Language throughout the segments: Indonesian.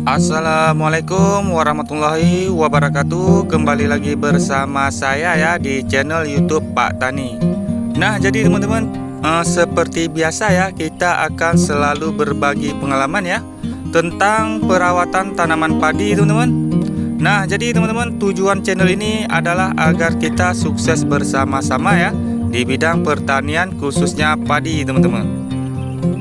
Assalamualaikum warahmatullahi wabarakatuh. Kembali lagi bersama saya ya di channel YouTube Pak Tani. Nah, jadi teman-teman, seperti biasa ya, kita akan selalu berbagi pengalaman ya tentang perawatan tanaman padi, teman-teman. Nah, jadi teman-teman, tujuan channel ini adalah agar kita sukses bersama-sama ya di bidang pertanian, khususnya padi, teman-teman.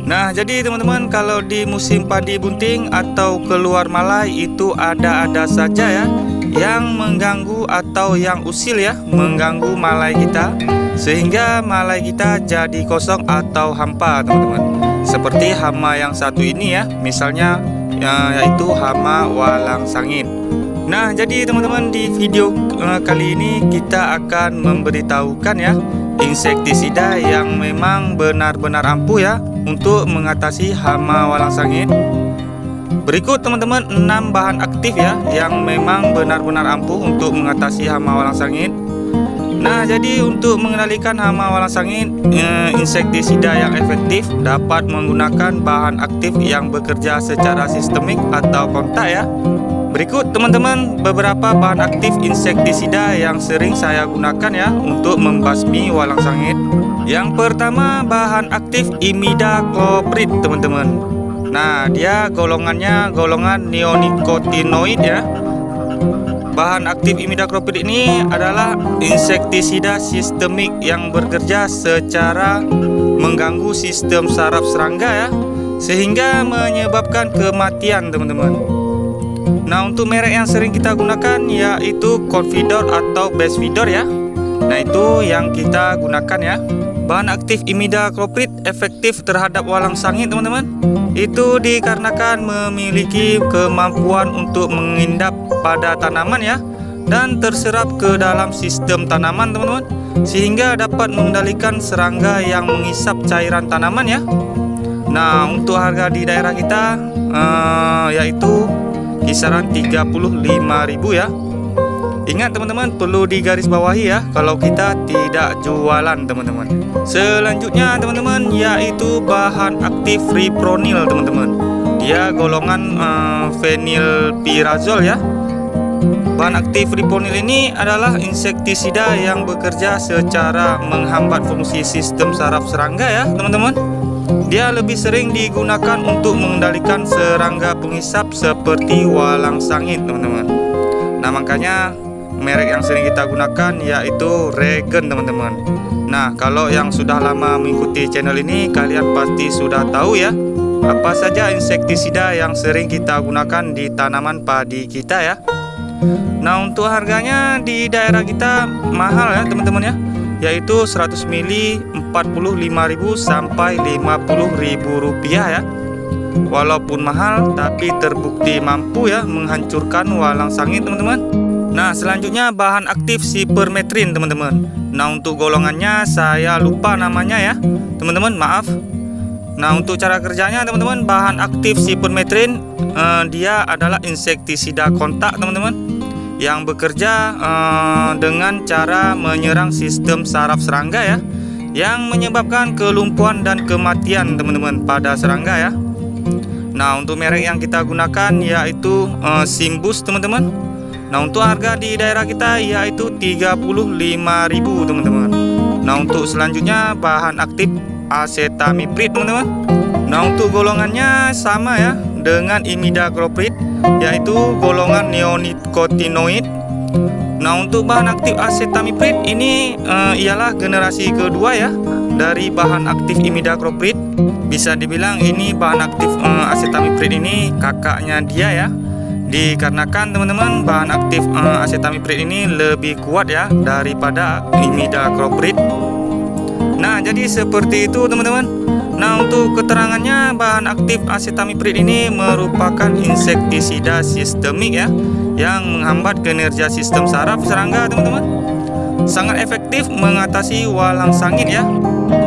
Nah, jadi teman-teman, kalau di musim padi bunting atau keluar malai itu ada saja ya yang mengganggu atau yang usil ya, mengganggu malai kita, sehingga malai kita jadi kosong atau hampa, teman-teman. Seperti hama yang satu ini ya, misalnya yaitu hama walang sangit. Nah, jadi teman-teman, di video kali ini kita akan memberitahukan ya insektisida yang memang benar-benar ampuh ya untuk mengatasi hama walang sangit. Berikut teman-teman 6 bahan aktif ya yang memang benar-benar ampuh untuk mengatasi hama walang sangit. Nah, jadi untuk mengendalikan hama walang sangit, insektisida yang efektif dapat menggunakan bahan aktif yang bekerja secara sistemik atau kontak ya. Berikut teman-teman beberapa bahan aktif insektisida yang sering saya gunakan ya untuk membasmi walang sangit. Yang pertama, bahan aktif imidacloprid, teman-teman. Nah, dia golongannya golongan neonicotinoid ya. Bahan aktif imidacloprid ini adalah insektisida sistemik yang bekerja secara mengganggu sistem saraf serangga ya, sehingga menyebabkan kematian, teman-teman. Nah, untuk merek yang sering kita gunakan yaitu Confidor atau Bestvidor ya. Nah, itu yang kita gunakan ya. Bahan aktif imidacloprid efektif terhadap walang sangit, teman-teman. Itu dikarenakan memiliki kemampuan untuk mengendap pada tanaman ya dan terserap ke dalam sistem tanaman, teman-teman, sehingga dapat mengendalikan serangga yang mengisap cairan tanaman ya. Nah, untuk harga di daerah kita yaitu kisaran 35.000 ya. Ingat teman-teman, perlu digarisbawahi ya kalau kita tidak jualan, teman-teman. Selanjutnya teman-teman yaitu bahan aktif fipronil, teman-teman. Dia golongan fenilpirazol ya. Bahan aktif fipronil ini adalah insektisida yang bekerja secara menghambat fungsi sistem saraf serangga ya, teman-teman. Dia lebih sering digunakan untuk mengendalikan serangga pengisap seperti walang sangit, teman-teman. Nah, makanya merek yang sering kita gunakan yaitu Regen, teman-teman. Nah, kalau yang sudah lama mengikuti channel ini, kalian pasti sudah tahu ya apa saja insektisida yang sering kita gunakan di tanaman padi kita ya. Nah, untuk harganya di daerah kita mahal ya, teman-teman ya, yaitu 100 ml 45.000 sampai 50.000 rupiah ya. Walaupun mahal tapi terbukti mampu ya menghancurkan walang sangit, teman-teman. Nah, selanjutnya bahan aktif sipermetrin, teman-teman. Nah, untuk golongannya saya lupa namanya ya, teman-teman, maaf. Nah, untuk cara kerjanya teman-teman, bahan aktif sipermetrin dia adalah insektisida kontak, teman-teman, yang bekerja dengan cara menyerang sistem saraf serangga ya, yang menyebabkan kelumpuhan dan kematian, teman-teman, pada serangga ya. Nah, untuk merek yang kita gunakan yaitu Simbus, teman-teman. Nah, untuk harga di daerah kita yaitu 35.000, teman-teman. Nah, untuk selanjutnya bahan aktif acetamiprid, teman-teman. Nah, untuk golongannya sama ya dengan imidacloprid, yaitu golongan neonicotinoid. Nah, untuk bahan aktif acetamiprid ini ialah generasi kedua ya dari bahan aktif imidacloprid. Bisa dibilang ini bahan aktif acetamiprid ini kakaknya dia ya. Dikarenakan teman-teman bahan aktif acetamiprid ini lebih kuat ya daripada imidacloprid. Nah, jadi seperti itu, teman-teman. Nah, untuk keterangannya, bahan aktif acetamiprid ini merupakan insektisida sistemik ya yang menghambat kinerja sistem saraf serangga, teman-teman. Sangat efektif mengatasi walang sangit ya.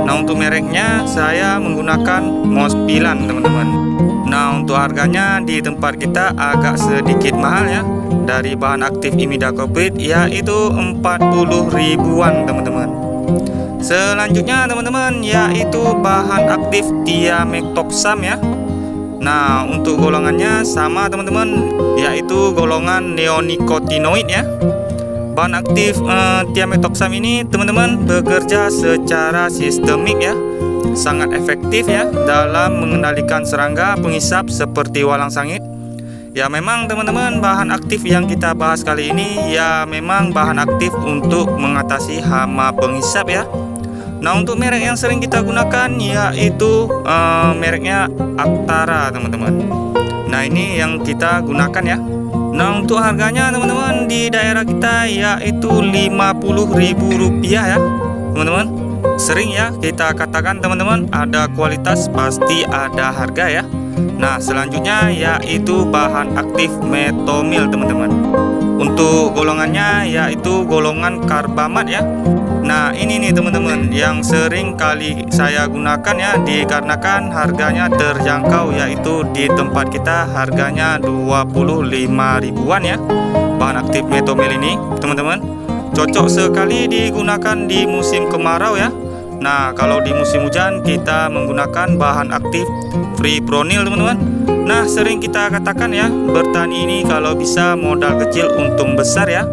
Nah, untuk mereknya saya menggunakan Mospilan, teman-teman. Nah, untuk harganya di tempat kita agak sedikit mahal ya. Dari bahan aktif imidacloprid yaitu 40 ribuan, teman-teman. Selanjutnya teman-teman yaitu bahan aktif Thiamethoxam ya. Nah, untuk golongannya sama teman-teman, yaitu golongan neonicotinoid ya. Bahan aktif thiamethoxam ini teman-teman bekerja secara sistemik ya, sangat efektif ya dalam mengendalikan serangga penghisap seperti walang sangit. Ya memang teman-teman, bahan aktif yang kita bahas kali ini ya memang bahan aktif untuk mengatasi hama penghisap ya. Nah, untuk merek yang sering kita gunakan yaitu mereknya Aptara teman-teman. Nah, ini yang kita gunakan ya. Nah, untuk harganya teman-teman di daerah kita yaitu Rp50.000 ya teman-teman. Sering ya kita katakan teman-teman, ada kualitas pasti ada harga ya. Nah, selanjutnya yaitu bahan aktif metomil teman-teman. Untuk golongannya yaitu golongan karbamat ya. Nah, ini nih teman-teman yang sering kali saya gunakan ya, dikarenakan harganya terjangkau, yaitu di tempat kita harganya 25 ribuan ya. Bahan aktif metomil ini teman-teman cocok sekali digunakan di musim kemarau ya. Nah, kalau di musim hujan kita menggunakan bahan aktif fipronil teman-teman. Nah, sering kita katakan ya, bertani ini kalau bisa modal kecil untung besar ya.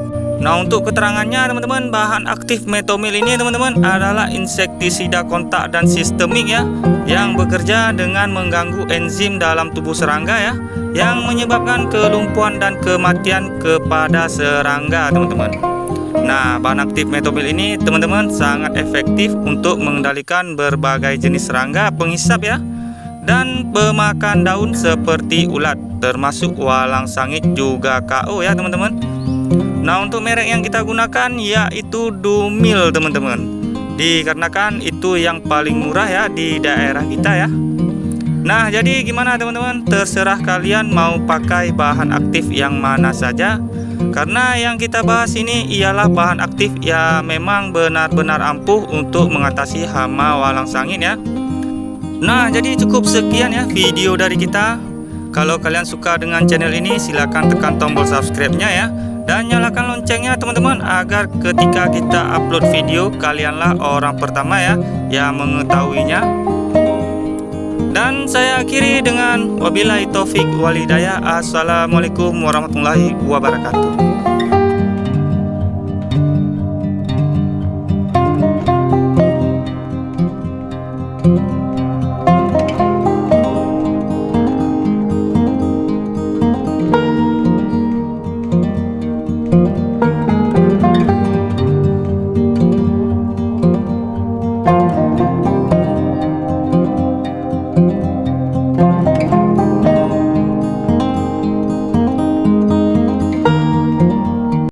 Nah, untuk keterangannya teman-teman, bahan aktif metomil ini teman-teman adalah insektisida kontak dan sistemik ya, yang bekerja dengan mengganggu enzim dalam tubuh serangga ya, yang menyebabkan kelumpuhan dan kematian kepada serangga teman-teman. Nah, bahan aktif metomil ini teman-teman sangat efektif untuk mengendalikan berbagai jenis serangga penghisap ya, dan pemakan daun seperti ulat, termasuk walang sangit juga KO ya teman-teman. Nah, untuk merek yang kita gunakan yaitu Dumil teman-teman, dikarenakan itu yang paling murah ya di daerah kita ya. Nah, jadi gimana teman-teman, terserah kalian mau pakai bahan aktif yang mana saja, karena yang kita bahas ini ialah bahan aktif ya memang benar-benar ampuh untuk mengatasi hama walang sangit ya. Nah, jadi cukup sekian ya video dari kita. Kalau kalian suka dengan channel ini, silahkan tekan tombol subscribe-nya ya, dan nyalakan loncengnya teman-teman, agar ketika kita upload video kalianlah orang pertama ya yang mengetahuinya. Dan saya akhiri dengan wabillahi taufik walhidayah. Assalamualaikum warahmatullahi wabarakatuh.